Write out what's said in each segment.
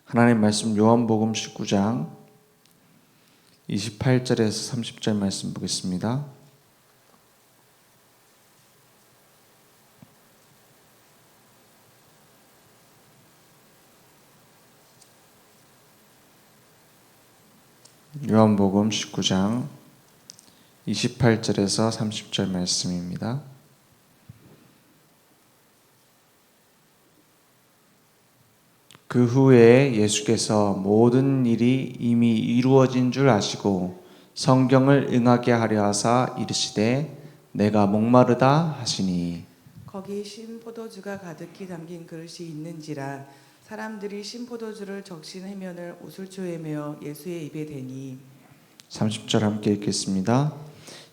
하나님 말씀 요한복음 19장 28절에서 30절 말씀 보겠습니다. 요한복음 19장 28절에서 30절 말씀입니다. 그 후에 예수께서 모든 일이 이미 이루어진 줄 아시고 성경을 응하게 하려 하사 이르시되 내가 목마르다 하시니 거기 신포도주가 가득히 담긴 그릇이 있는지라 사람들이 신포도주를 적신 해면을 오술초에 메어 예수의 입에 대니 30절 함께 읽겠습니다.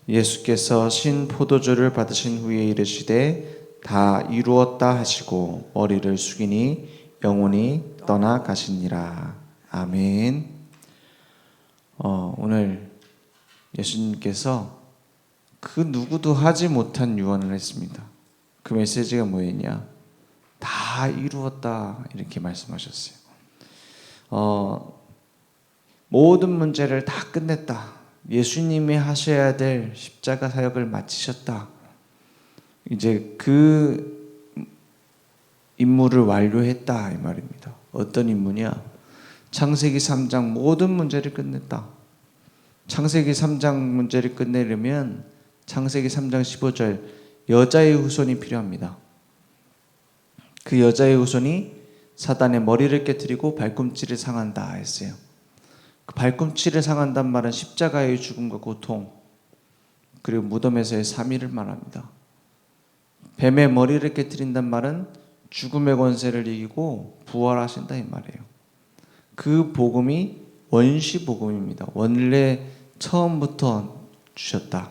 예수께서 신 포도주를 받으신 후에 이르시되 다 이루었다 하시고 머리를 숙이니 영혼이 떠나가시니라. 아멘. 오늘 예수님께서 그 누구도 하지 못한 유언을 했습니다. 그 메시지가 뭐였냐? 다 이루었다 이렇게 말씀하셨어요. 모든 문제를 다 끝냈다. 예수님이 하셔야 될 십자가 사역을 마치셨다. 이제 그 임무를 완료했다 이 말입니다. 어떤 임무냐? 창세기 3장 모든 문제를 끝냈다. 창세기 3장 문제를 끝내려면 창세기 3장 15절 여자의 후손이 필요합니다. 그 여자의 후손이 사단의 머리를 깨뜨리고 발꿈치를 상한다 했어요. 그 발꿈치를 상한단 말은 십자가의 죽음과 고통 그리고 무덤에서의 3일을 말합니다. 뱀의 머리를 깨뜨린단 말은 죽음의 권세를 이기고 부활하신다 이 말이에요. 그 복음이 원시 복음입니다. 원래 처음부터 주셨다.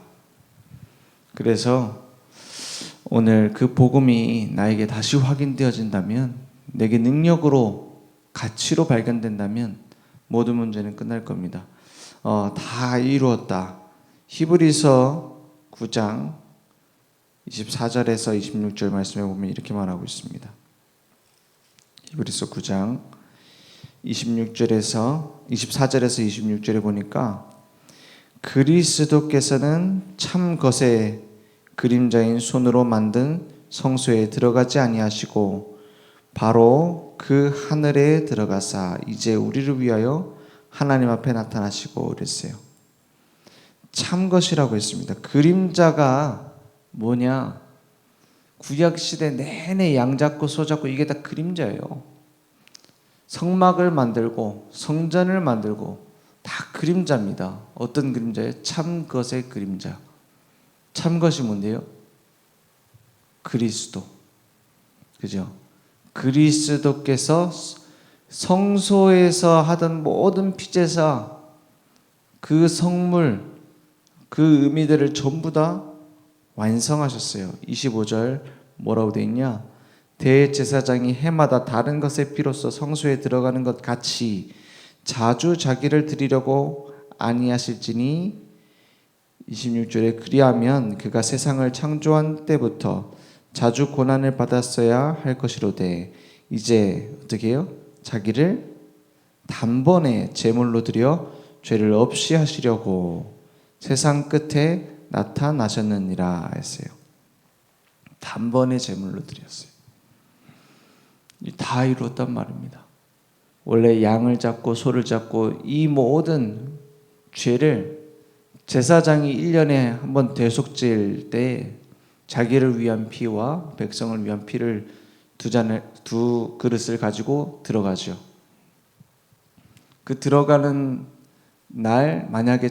그래서 오늘 그 복음이 나에게 다시 확인되어진다면, 내게 능력으로 가치로 발견된다면 모든 문제는 끝날 겁니다. 다 이루었다. 히브리서 9장 24절에서 26절 말씀에 보면 이렇게 말하고 있습니다. 히브리서 9장 24절에서 26절에 보니까 그리스도께서는 참 것의 그림자인 손으로 만든 성소에 들어가지 아니하시고 바로 그 하늘에 들어가사 이제 우리를 위하여 하나님 앞에 나타나시고 그랬어요. 참 것이라고 했습니다. 그림자가 뭐냐? 구약시대 내내 양 잡고 소 잡고 이게 다 그림자예요. 성막을 만들고 성전을 만들고 다 그림자입니다. 어떤 그림자예요? 참 것의 그림자. 참 것이 뭔데요? 그리스도. 그죠? 그리스도께서 성소에서 하던 모든 피제사, 그 성물, 그 의미들을 전부 다 완성하셨어요. 25절 뭐라고 되어 있냐? 대제사장이 해마다 다른 것의 피로써 성소에 들어가는 것 같이 자주 자기를 드리려고 아니하실지니 26절에 그리하면 그가 세상을 창조한 때부터 자주 고난을 받았어야 할 것이로되 이제 어떻게 해요? 자기를 단번에 제물로 드려 죄를 없이 하시려고 세상 끝에 나타나셨느니라 했어요. 단번에 제물로 드렸어요. 다 이루었단 말입니다. 원래 양을 잡고 소를 잡고 이 모든 죄를 제사장이 1년에 한 번 대속질 때 자기를 위한 피와 백성을 위한 피를 두 그릇을 가지고 들어가죠. 그 들어가는 날 만약에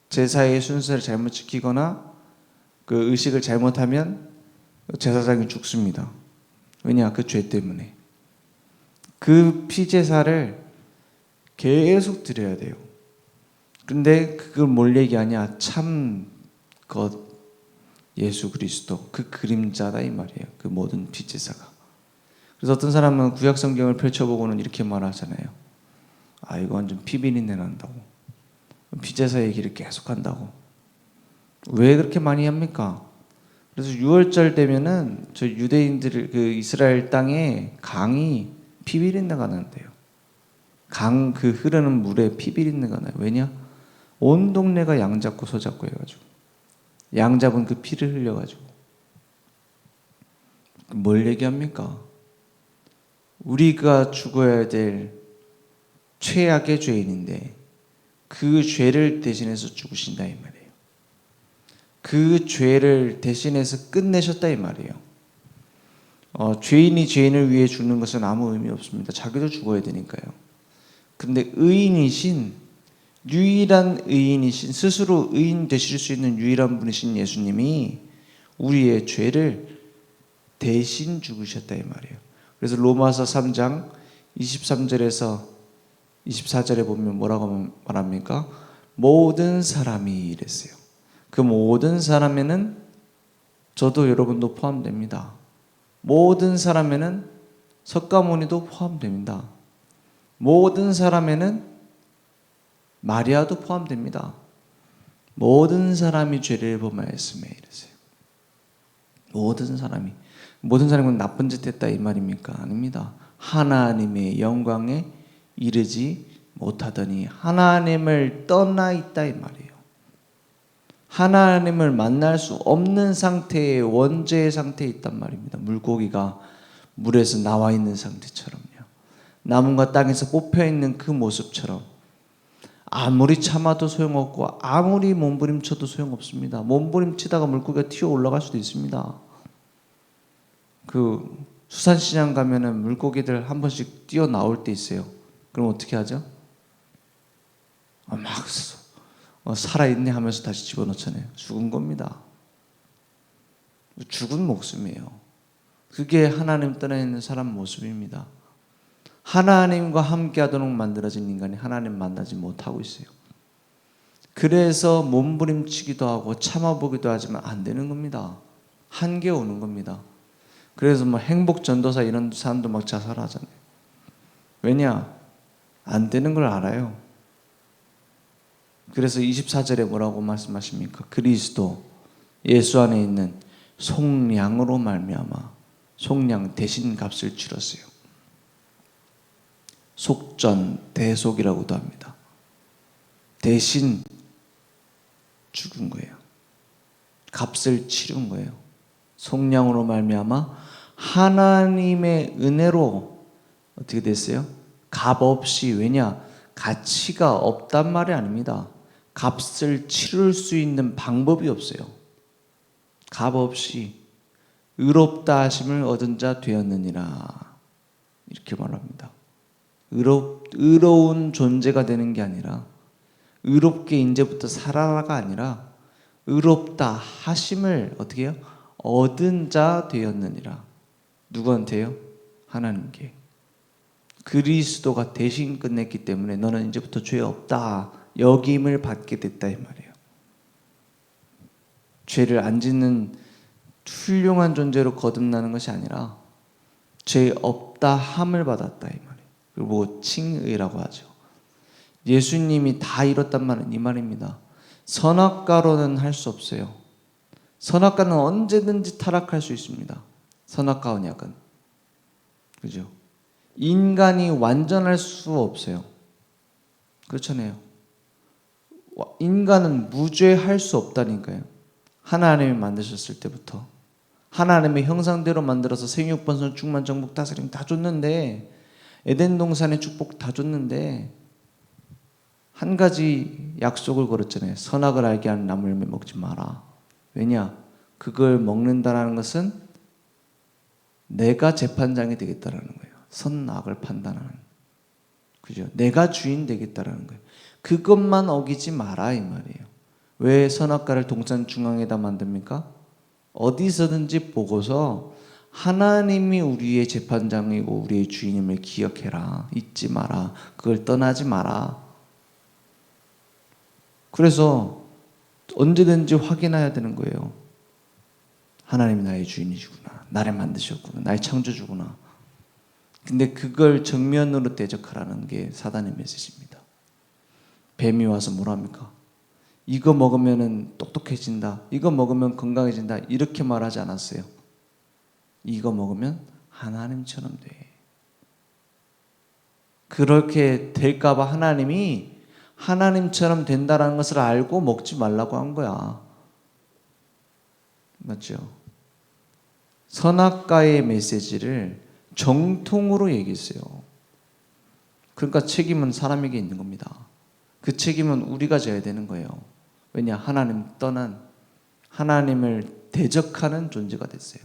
제사의 순서를 잘못 지키거나 그 의식을 잘못하면 제사장이 죽습니다. 왜냐? 그 죄 때문에. 그 피제사를 계속 드려야 돼요. 근데 그걸 뭘 얘기하냐? 참 것 예수 그리스도 그 그림자다 이 말이에요. 그 모든 피제사가. 그래서 어떤 사람은 구약 성경을 펼쳐보고는 이렇게 말하잖아요. 이거 완전 피비린내 난다고. 피제사 얘기를 계속 한다고. 왜 그렇게 많이 합니까? 그래서 6월절 되면은 저 유대인들 그 이스라엘 땅에 강이 피비린내가 나는데요. 강 그 흐르는 물에 피비린내가 나요. 왜냐? 온 동네가 양 잡고 소 잡고 해가지고 양 잡은 그 피를 흘려가지고 뭘 얘기합니까? 우리가 죽어야 될 최악의 죄인인데 그 죄를 대신해서 죽으신다 이 말이에요. 그 죄를 대신해서 끝내셨다 이 말이에요. 죄인이 죄인을 위해 죽는 것은 아무 의미 없습니다. 자기도 죽어야 되니까요. 근데 의인이신, 유일한 의인이신, 스스로 의인 되실 수 있는 유일한 분이신 예수님이 우리의 죄를 대신 죽으셨다 이 말이에요. 그래서 로마서 3장 23절에서 24절에 보면 뭐라고 말합니까? 모든 사람이 이랬어요. 그 모든 사람에는 저도 여러분도 포함됩니다. 모든 사람에는 석가모니도 포함됩니다. 모든 사람에는 마리아도 포함됩니다. 모든 사람이 죄를 범하였음에 이랬어요. 모든 사람이 나쁜 짓 했다 이 말입니까? 아닙니다. 하나님의 영광에 이르지 못하더니 하나님을 떠나 있다 이 말이에요. 하나님을 만날 수 없는 상태의 원죄의 상태에 있단 말입니다. 물고기가 물에서 나와 있는 상태처럼요. 나무가 땅에서 뽑혀 있는 그 모습처럼 아무리 참아도 소용없고 아무리 몸부림쳐도 소용없습니다. 몸부림치다가 물고기가 튀어 올라갈 수도 있습니다. 그 수산시장 가면은 물고기들 한 번씩 뛰어 나올 때 있어요. 그럼 어떻게 하죠? 막 살아있네 하면서 다시 집어넣잖아요. 죽은 겁니다. 죽은 목숨이에요. 그게 하나님 떠나 있는 사람 모습입니다. 하나님과 함께 하도록 만들어진 인간이 하나님 만나지 못하고 있어요. 그래서 몸부림치기도 하고 참아보기도 하지만 안 되는 겁니다. 한계 오는 겁니다. 그래서 뭐 행복전도사 이런 사람도 막 자살하잖아요. 왜냐? 안 되는 걸 알아요. 그래서 24절에 뭐라고 말씀하십니까? 그리스도 예수 안에 있는 속량으로 말미암아 속량 대신 값을 치렀어요. 속전 대속이라고도 합니다. 대신 죽은 거예요. 값을 치른 거예요. 속량으로 말미암아 하나님의 은혜로 어떻게 됐어요? 값 없이. 왜냐? 가치가 없단 말이 아닙니다. 값을 치를 수 있는 방법이 없어요. 값 없이 의롭다 하심을 얻은 자 되었느니라 이렇게 말합니다. 의로운 존재가 되는 게 아니라 의롭게 이제부터 살아라가 아니라 의롭다 하심을 어떻게 해요? 얻은 자 되었느니라. 누구한테요? 하나님께. 그리스도가 대신 끝냈기 때문에 너는 이제부터 죄 없다 여김을 받게 됐다 이 말이에요. 죄를 안 짓는 훌륭한 존재로 거듭나는 것이 아니라 죄 없다 함을 받았다 이 말이에요. 그리고 칭의라고 하죠. 예수님이 다 이뤘단 말은 이 말입니다. 선악과로는 할 수 없어요. 선악과는 언제든지 타락할 수 있습니다. 선악과 언약은. 그죠? 인간이 완전할 수 없어요. 그렇잖아요. 인간은 무죄할 수 없다니까요. 하나님이 만드셨을 때부터 하나님의 형상대로 만들어서 생육, 번성, 충만, 정복, 다스림 다 줬는데 에덴 동산의 축복 다 줬는데 한 가지 약속을 걸었잖아요. 선악을 알게 하는 나무 열매 먹지 마라. 왜냐? 그걸 먹는다라는 것은 내가 재판장이 되겠다라는 거예요. 선악을 판단하는. 그죠? 내가 주인 되겠다라는 거예요. 그것만 어기지 마라 이 말이에요. 왜 선악과를 동산 중앙에다 만듭니까? 어디서든지 보고서 하나님이 우리의 재판장이고 우리의 주인임을 기억해라. 잊지 마라. 그걸 떠나지 마라. 그래서 언제든지 확인해야 되는 거예요. 하나님이 나의 주인이시구나. 나를 만드셨구나. 나의 창조주구나. 근데 그걸 정면으로 대적하라는 게 사단의 메시지입니다. 뱀이 와서 뭐랍니까? 이거 먹으면 똑똑해진다. 이거 먹으면 건강해진다. 이렇게 말하지 않았어요. 이거 먹으면 하나님처럼 돼. 그렇게 될까봐 하나님이 하나님처럼 된다는 것을 알고 먹지 말라고 한 거야. 맞죠? 선악과의 메시지를 정통으로 얘기했어요. 그러니까 책임은 사람에게 있는 겁니다. 그 책임은 우리가 져야 되는 거예요. 왜냐? 하나님 떠난, 하나님을 대적하는 존재가 됐어요.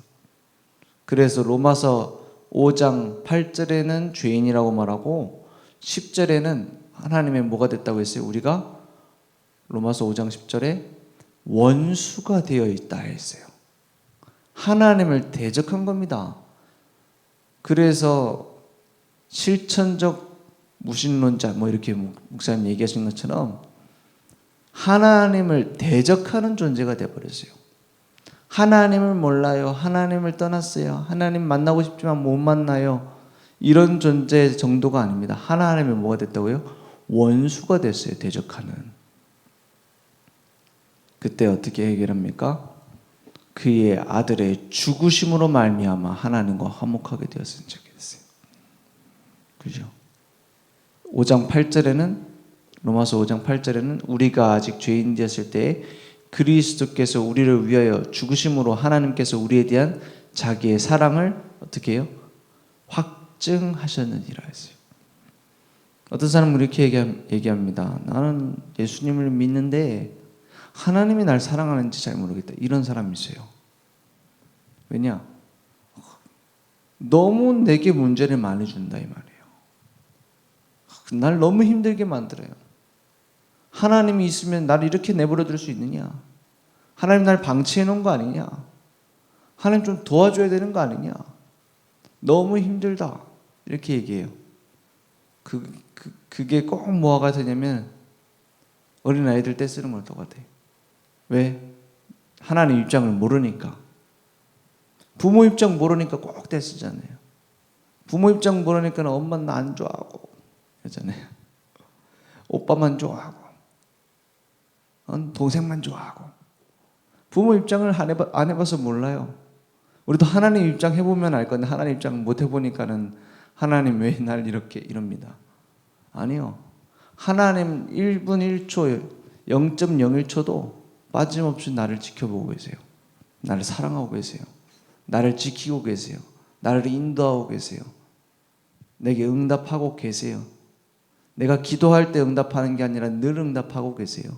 그래서 로마서 5장 8절에는 죄인이라고 말하고 10절에는 하나님의 뭐가 됐다고 했어요? 우리가 로마서 5장 10절에 원수가 되어 있다 했어요. 하나님을 대적한 겁니다. 그래서 실천적 무신론자 뭐 이렇게 목사님 얘기하신 것처럼 하나님을 대적하는 존재가 되어버렸어요. 하나님을 몰라요. 하나님을 떠났어요. 하나님 만나고 싶지만 못 만나요. 이런 존재 정도가 아닙니다. 하나님이 뭐가 됐다고요? 원수가 됐어요. 대적하는. 그때 어떻게 해결합니까? 그의 아들의 죽으심으로 말미암아 하나님과 화목하게 되었은 적이 됐어요. 그죠? 5장 8절에는 로마서 5장 8절에는 우리가 아직 죄인 되었을 때에 그리스도께서 우리를 위하여 죽으심으로 하나님께서 우리에 대한 자기의 사랑을 어떻게 해요? 확증하셨느니라 했어요. 어떤 사람은 이렇게 얘기합니다. 나는 예수님을 믿는데 하나님이 날 사랑하는지 잘 모르겠다. 이런 사람이 있어요. 왜냐? 너무 내게 문제를 많이 준다 이 말이에요. 날 너무 힘들게 만들어요. 하나님이 있으면 나를 이렇게 내버려 둘 수 있느냐? 하나님 날 방치해 놓은 거 아니냐? 하나님 좀 도와줘야 되는 거 아니냐? 너무 힘들다. 이렇게 얘기해요. 그게 꼭 뭐가 되냐면 어린아이들 떼 쓰는 거랑 똑같아. 왜? 하나님 입장을 모르니까. 부모 입장 모르니까 꼭 떼 쓰잖아요. 부모 입장 모르니까 엄마는 나 안 좋아하고 그러잖아요. 오빠만 좋아하고 동생만 좋아하고. 부모 입장을 안 해봐서 몰라요. 우리도 하나님 입장 해보면 알 건데 하나님 입장 못 해보니까는 하나님 왜 날 이렇게 이럽니다. 아니요. 하나님 1분 1초 0.01초도 빠짐없이 나를 지켜보고 계세요. 나를 사랑하고 계세요. 나를 지키고 계세요. 나를 인도하고 계세요. 내게 응답하고 계세요. 내가 기도할 때 응답하는 게 아니라 늘 응답하고 계세요.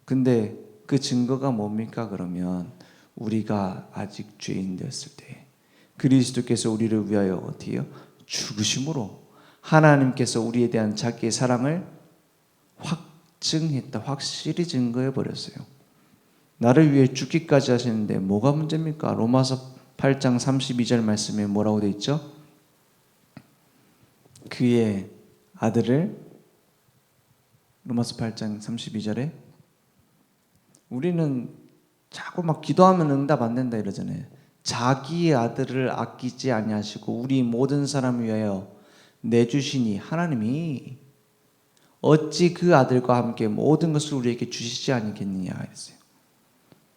근데 그 증거가 뭡니까? 그러면 우리가 아직 죄인 되었을 때 그리스도께서 우리를 위하여 어떻게 해요? 죽으심으로 하나님께서 우리에 대한 자기의 사랑을 확증했다. 확실히 증거해 버렸어요. 나를 위해 죽기까지 하시는데 뭐가 문제입니까? 로마서 8장 32절 말씀에 뭐라고 되어 있죠? 그의 아들을 로마서 8장 32절에 우리는 자꾸 막 기도하면 응답 안 된다 이러잖아요. 자기의 아들을 아끼지 아니하시고 우리 모든 사람을 위하여 내주시니 하나님이 어찌 그 아들과 함께 모든 것을 우리에게 주시지 않겠느냐 했어요.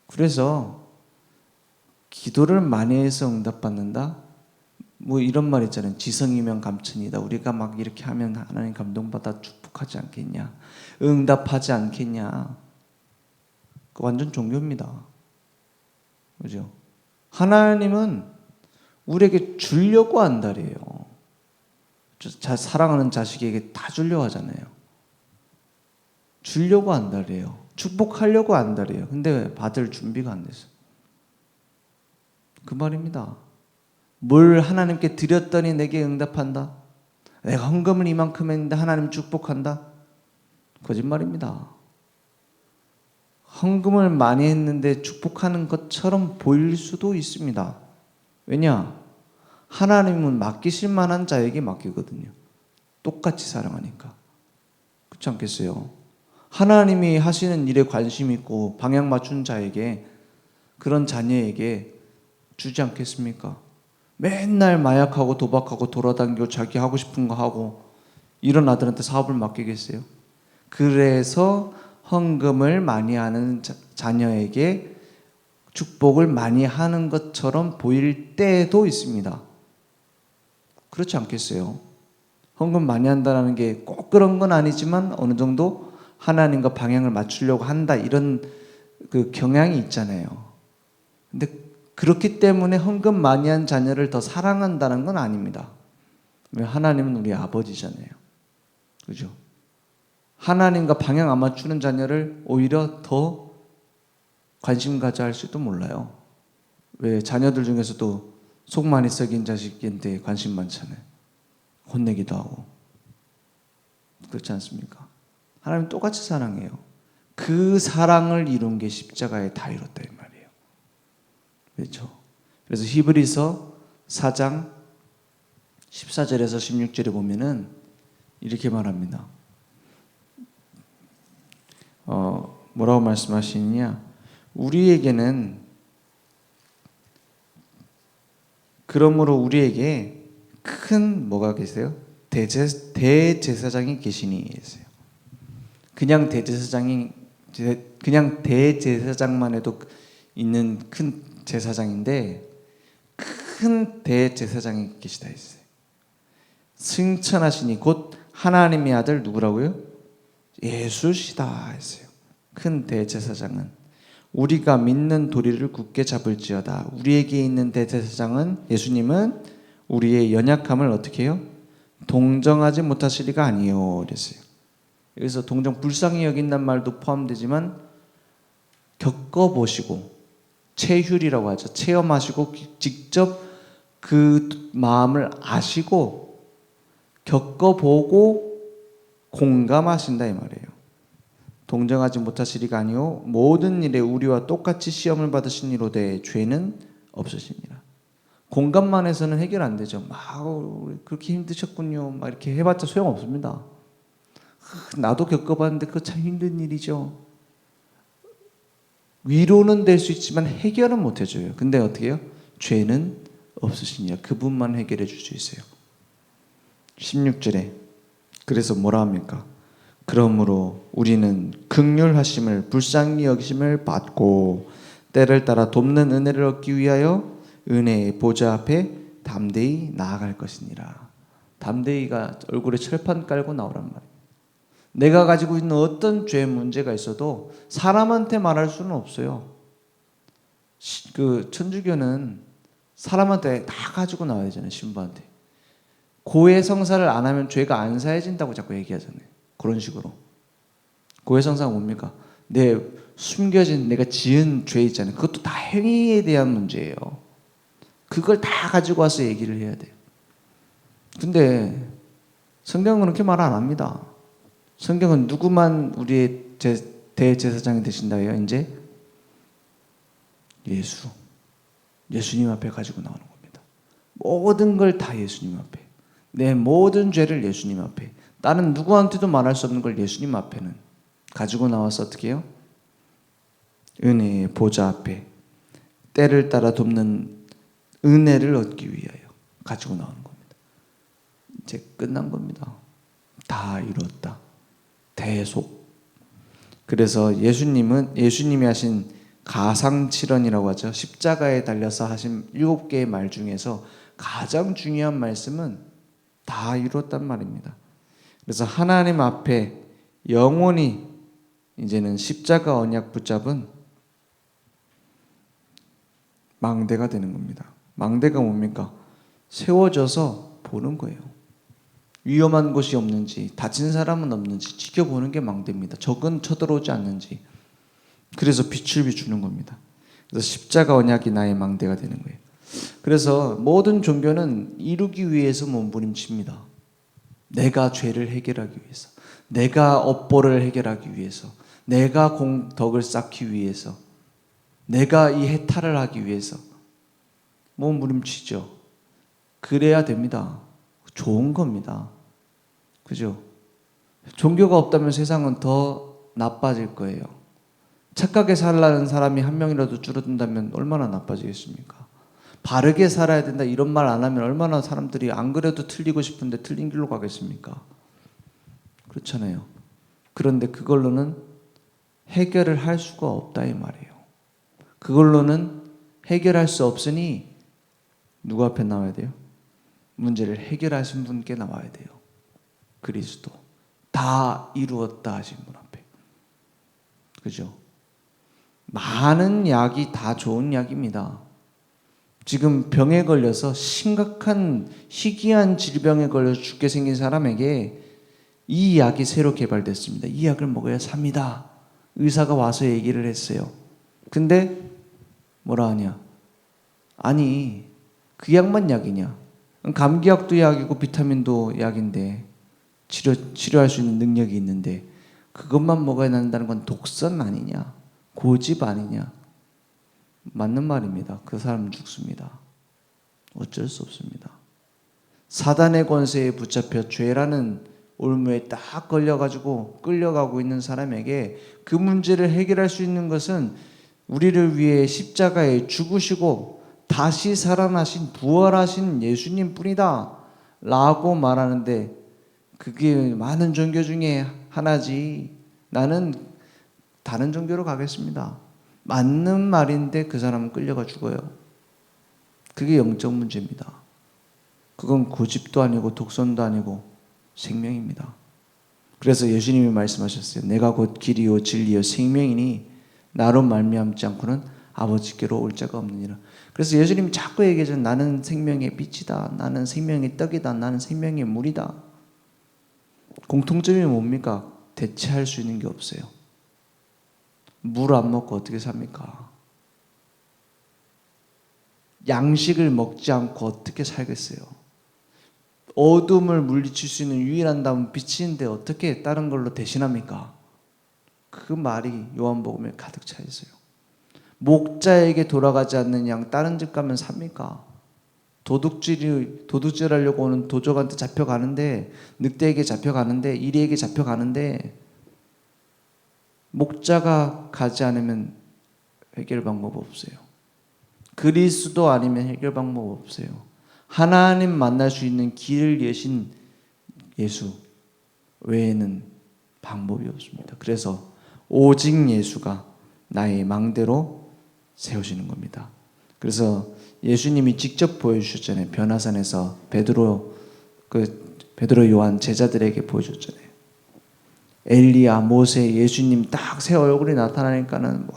그래서 기도를 많이 해서 응답받는다? 뭐 이런 말 있잖아요. 지성이면 감천이다. 우리가 막 이렇게 하면 하나님 감동받아 축복하지 않겠냐? 응답하지 않겠냐? 완전 종교입니다. 그죠? 하나님은 우리에게 주려고 한다래요. 사랑하는 자식에게 다 주려고 하잖아요. 주려고 한다래요. 축복하려고 한다래요. 근데 받을 준비가 안 됐어. 그 말입니다. 뭘 하나님께 드렸더니 내게 응답한다? 내가 헌금을 이만큼 했는데 하나님 축복한다? 거짓말입니다. 헌금을 많이 했는데 축복하는 것처럼 보일 수도 있습니다. 왜냐? 하나님은 맡기실 만한 자에게 맡기거든요. 똑같이 사랑하니까. 그렇지 않겠어요? 하나님이 하시는 일에 관심 있고 방향 맞춘 자에게, 그런 자녀에게 주지 않겠습니까? 맨날 마약하고 도박하고 돌아다니고 자기 하고 싶은 거 하고 이런 아들한테 사업을 맡기겠어요? 그래서 헌금을 많이 하는 자녀에게 축복을 많이 하는 것처럼 보일 때도 있습니다. 그렇지 않겠어요? 헌금 많이 한다는 게 꼭 그런 건 아니지만 어느 정도 하나님과 방향을 맞추려고 한다 이런 그 경향이 있잖아요. 근데 그렇기 때문에 헌금 많이 한 자녀를 더 사랑한다는 건 아닙니다. 왜? 하나님은 우리 아버지잖아요. 그죠? 하나님과 방향 안 맞추는 자녀를 오히려 더 관심 가져 할 수도 몰라요. 왜? 자녀들 중에서도 속 많이 썩인 자식인데 관심 많잖아요. 혼내기도 하고. 그렇지 않습니까? 하나님 똑같이 사랑해요. 그 사랑을 이룬 게 십자가에 다 이뤘다 이 말이에요. 그렇죠? 그래서 히브리서 4장 14절에서 16절에 보면은 이렇게 말합니다. 뭐라고 말씀하시느냐? 우리에게는 그러므로 우리에게 큰 뭐가 계세요? 대제사장이 계시니 계세요. 그냥 대제사장만 해도 있는 큰 제사장인데 큰 대제사장이 계시다 했어요. 승천하시니 곧 하나님의 아들 누구라고요? 예수시다 했어요. 큰 대제사장은 우리가 믿는 도리를 굳게 잡을지어다. 우리에게 있는 대제사장은 예수님은 우리의 연약함을 어떻게 해요? 동정하지 못하시리가 아니요 그랬어요. 여기서 동정 불쌍히 여긴다는 말도 포함되지만 겪어보시고 체휼이라고 하죠. 체험하시고 직접 그 마음을 아시고 겪어보고 공감하신다 이 말이에요. 동정하지 못하시리가 아니요 모든 일에 우리와 똑같이 시험을 받으시니로되 죄는 없으시니라. 공감만 해서는 해결 안 되죠. 막 그렇게 힘드셨군요. 막 이렇게 해봤자 소용 없습니다. 나도 겪어봤는데 그거 참 힘든 일이죠. 위로는 될 수 있지만 해결은 못 해줘요. 근데 어떻게 해요? 죄는 없으시니라. 그분만 해결해 줄 수 있어요. 16절에 그래서 뭐라 합니까? 그러므로 우리는 긍휼하심을 불쌍히 여기심을 받고 때를 따라 돕는 은혜를 얻기 위하여 은혜의 보좌 앞에 담대히 나아갈 것이니라. 담대히가 얼굴에 철판 깔고 나오란 말이에요. 내가 가지고 있는 어떤 죄 문제가 있어도 사람한테 말할 수는 없어요. 그 천주교는 사람한테 다 가지고 나와야 되잖아요. 신부한테. 고해성사를 안 하면 죄가 안 사해진다고 자꾸 얘기하잖아요. 그런 식으로. 고해성사가 뭡니까? 내 숨겨진 내가 지은 죄 있잖아요. 그것도 다 행위에 대한 문제예요. 그걸 다 가지고 와서 얘기를 해야 돼요. 근데 성경은 그렇게 말 안 합니다. 성경은 누구만 우리의 대제사장이 되신다고요? 이제 예수님 앞에 가지고 나오는 겁니다. 모든 걸 다 예수님 앞에. 내 모든 죄를 예수님 앞에. 다른 누구한테도 말할 수 없는 걸 예수님 앞에는 가지고 나와서 어떻게 해요? 은혜의 보좌 앞에 때를 따라 돕는 은혜를 얻기 위하여 가지고 나오는 겁니다. 이제 끝난 겁니다. 다 이루었다. 대속. 그래서 예수님이 하신 가상칠언이라고 하죠. 십자가에 달려서 하신 7개의 말 중에서 가장 중요한 말씀은 다 이루었단 말입니다. 그래서 하나님 앞에 영원히 이제는 십자가 언약 붙잡은 망대가 되는 겁니다. 망대가 뭡니까? 세워져서 보는 거예요. 위험한 곳이 없는지, 다친 사람은 없는지 지켜보는 게 망대입니다. 적은 쳐들어오지 않는지. 그래서 빛을 비추는 겁니다. 그래서 십자가 언약이 나의 망대가 되는 거예요. 그래서 모든 종교는 이루기 위해서 몸부림칩니다. 내가 죄를 해결하기 위해서, 내가 업보를 해결하기 위해서, 내가 덕을 쌓기 위해서, 내가 이 해탈을 하기 위해서 몸부림치죠. 그래야 됩니다. 좋은 겁니다. 그죠? 종교가 없다면 세상은 더 나빠질 거예요. 착하게 살라는 사람이 한 명이라도 줄어든다면 얼마나 나빠지겠습니까? 바르게 살아야 된다 이런 말 안 하면 얼마나 사람들이 안 그래도 틀리고 싶은데 틀린 길로 가겠습니까? 그렇잖아요. 그런데 그걸로는 해결을 할 수가 없다 이 말이에요. 그걸로는 해결할 수 없으니 누구 앞에 나와야 돼요? 문제를 해결하신 분께 나와야 돼요. 그리스도. 다 이루었다 하신 분 앞에. 그죠? 많은 약이 다 좋은 약입니다. 지금 병에 걸려서 심각한 희귀한 질병에 걸려서 죽게 생긴 사람에게 이 약이 새로 개발됐습니다. 이 약을 먹어야 삽니다. 의사가 와서 얘기를 했어요. 근데 뭐라 하냐? 아니, 그 약만 약이냐? 감기약도 약이고 비타민도 약인데 치료할 수 있는 능력이 있는데 그것만 먹어야 한다는 건 독선 아니냐? 고집 아니냐? 맞는 말입니다. 그 사람은 죽습니다. 어쩔 수 없습니다. 사단의 권세에 붙잡혀 죄라는 올무에 딱 걸려가지고 끌려가고 있는 사람에게 그 문제를 해결할 수 있는 것은 우리를 위해 십자가에 죽으시고 다시 살아나신 부활하신 예수님 뿐이다 라고 말하는데, 그게 많은 종교 중에 하나지 나는 다른 종교로 가겠습니다. 맞는 말인데 그 사람은 끌려가 죽어요. 그게 영적 문제입니다. 그건 고집도 아니고 독선도 아니고 생명입니다. 그래서 예수님이 말씀하셨어요. 내가 곧 길이요 진리요 생명이니 나로 말미암지 않고는 아버지께로 올 자가 없느니라. 그래서 예수님이 자꾸 얘기하죠. 나는 생명의 빛이다. 나는 생명의 떡이다. 나는 생명의 물이다. 공통점이 뭡니까? 대체할 수 있는 게 없어요. 물 안 먹고 어떻게 삽니까? 양식을 먹지 않고 어떻게 살겠어요? 어둠을 물리칠 수 있는 유일한 답은 빛인데 어떻게 다른 걸로 대신합니까? 그 말이 요한복음에 가득 차 있어요. 목자에게 돌아가지 않는 양 다른 집 가면 삽니까? 도둑질하려고 오는 도적한테 잡혀가는데, 늑대에게 잡혀가는데, 이리에게 잡혀가는데 목자가 가지 않으면 해결 방법 없어요. 그리스도 아니면 해결 방법 없어요. 하나님 만날 수 있는 길을 여신 예수 외에는 방법이 없습니다. 그래서 오직 예수가 나의 망대로 세우시는 겁니다. 그래서 예수님이 직접 보여주셨잖아요. 변화산에서 베드로 요한 제자들에게 보여줬잖아요. 엘리야, 모세, 예수님 딱 새 얼굴이 나타나니까는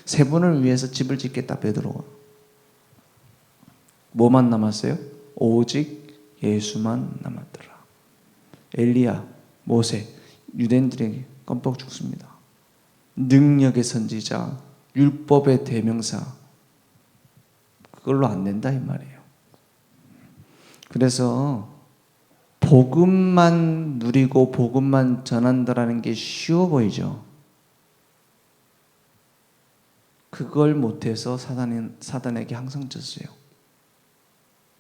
세 분을 위해서 집을 짓겠다 베드로가. 뭐만 남았어요? 오직 예수만 남았더라. 엘리야, 모세, 유대인들에게 껌뻑 죽습니다. 능력의 선지자, 율법의 대명사, 그걸로 안 된다 이 말이에요. 그래서 복음만 누리고 복음만 전한다라는 게 쉬워 보이죠. 그걸 못해서 사단에게 항상 졌어요.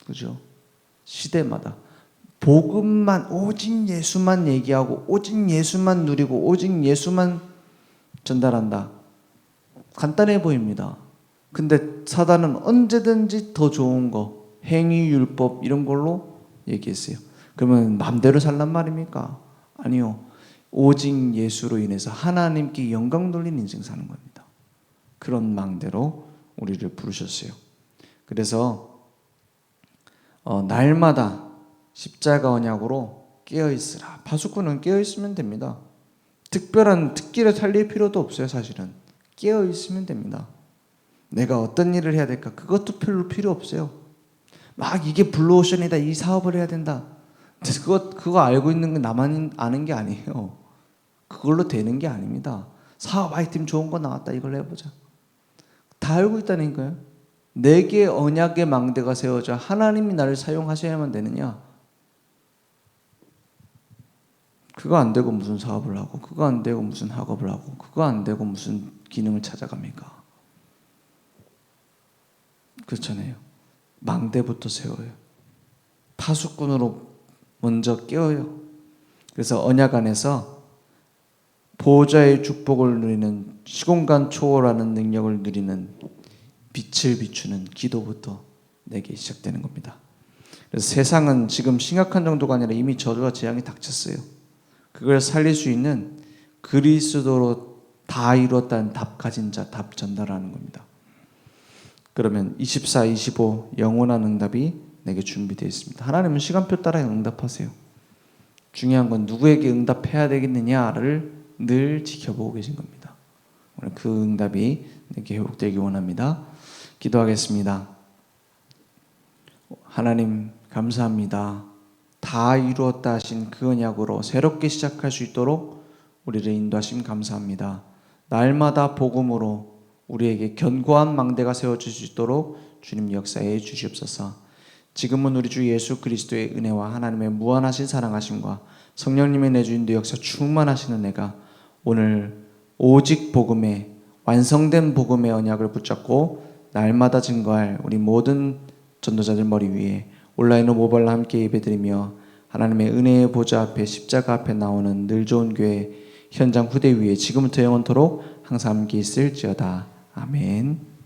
그죠? 시대마다 복음만, 오직 예수만 얘기하고 오직 예수만 누리고 오직 예수만 전달한다. 간단해 보입니다. 근데 사단은 언제든지 더 좋은 거, 행위율법 이런 걸로 얘기했어요. 그러면 마음대로 살란 말입니까? 아니요. 오직 예수로 인해서 하나님께 영광 돌린 인생 사는 겁니다. 그런 망대로 우리를 부르셨어요. 그래서 날마다 십자가 언약으로 깨어있으라. 파수꾼은 깨어있으면 됩니다. 특별한 특기를 살릴 필요도 없어요. 사실은 깨어있으면 됩니다. 내가 어떤 일을 해야 될까? 그것도 별로 필요 없어요. 막 이게 블루오션이다, 이 사업을 해야 된다, 그거 알고 있는 건 나만 아는 게 아니에요. 그걸로 되는 게 아닙니다. 사업 아이템 좋은 거 나왔다, 이걸 해보자. 다 알고 있다니까요. 내게 언약의 망대가 세워져 하나님이 나를 사용하셔야만 되느냐? 그거 안 되고 무슨 사업을 하고, 그거 안 되고 무슨 학업을 하고, 그거 안 되고 무슨 기능을 찾아갑니까? 그렇잖아요. 망대부터 세워요. 파수꾼으로 먼저 깨워요. 그래서 언약 안에서 보호자의 축복을 누리는, 시공간 초월하는 능력을 누리는, 빛을 비추는 기도부터 내게 시작되는 겁니다. 그래서 세상은 지금 심각한 정도가 아니라 이미 저주와 재앙이 닥쳤어요. 그걸 살릴 수 있는 그리스도로 다 이루었다는 답 가진 자, 답 전달하는 겁니다. 그러면 24, 25 영원한 응답이 내게 준비되어 있습니다. 하나님은 시간표 따라 응답하세요. 중요한 건 누구에게 응답해야 되겠느냐를 늘 지켜보고 계신 겁니다. 오늘 그 응답이 내게 회복되기 원합니다. 기도하겠습니다. 하나님 감사합니다. 다 이루었다 하신 그 언약으로 새롭게 시작할 수 있도록 우리를 인도하심 감사합니다. 날마다 복음으로 우리에게 견고한 망대가 세워질 수 있도록 주님 역사해 주시옵소서. 지금은 우리 주 예수 그리스도의 은혜와 하나님의 무한하신 사랑하심과 성령님의 내주인도 역사 충만하시는 내가 오늘 오직 복음의 완성된 복음의 언약을 붙잡고 날마다 증거할 우리 모든 전도자들 머리 위에 온라인으로 모발라 함께 예배드리며 하나님의 은혜의 보좌 앞에 십자가 앞에 나오는 늘 좋은 교회 현장 후대 위에 지금부터 영원토록 항상 함께 있을지어다. 아멘.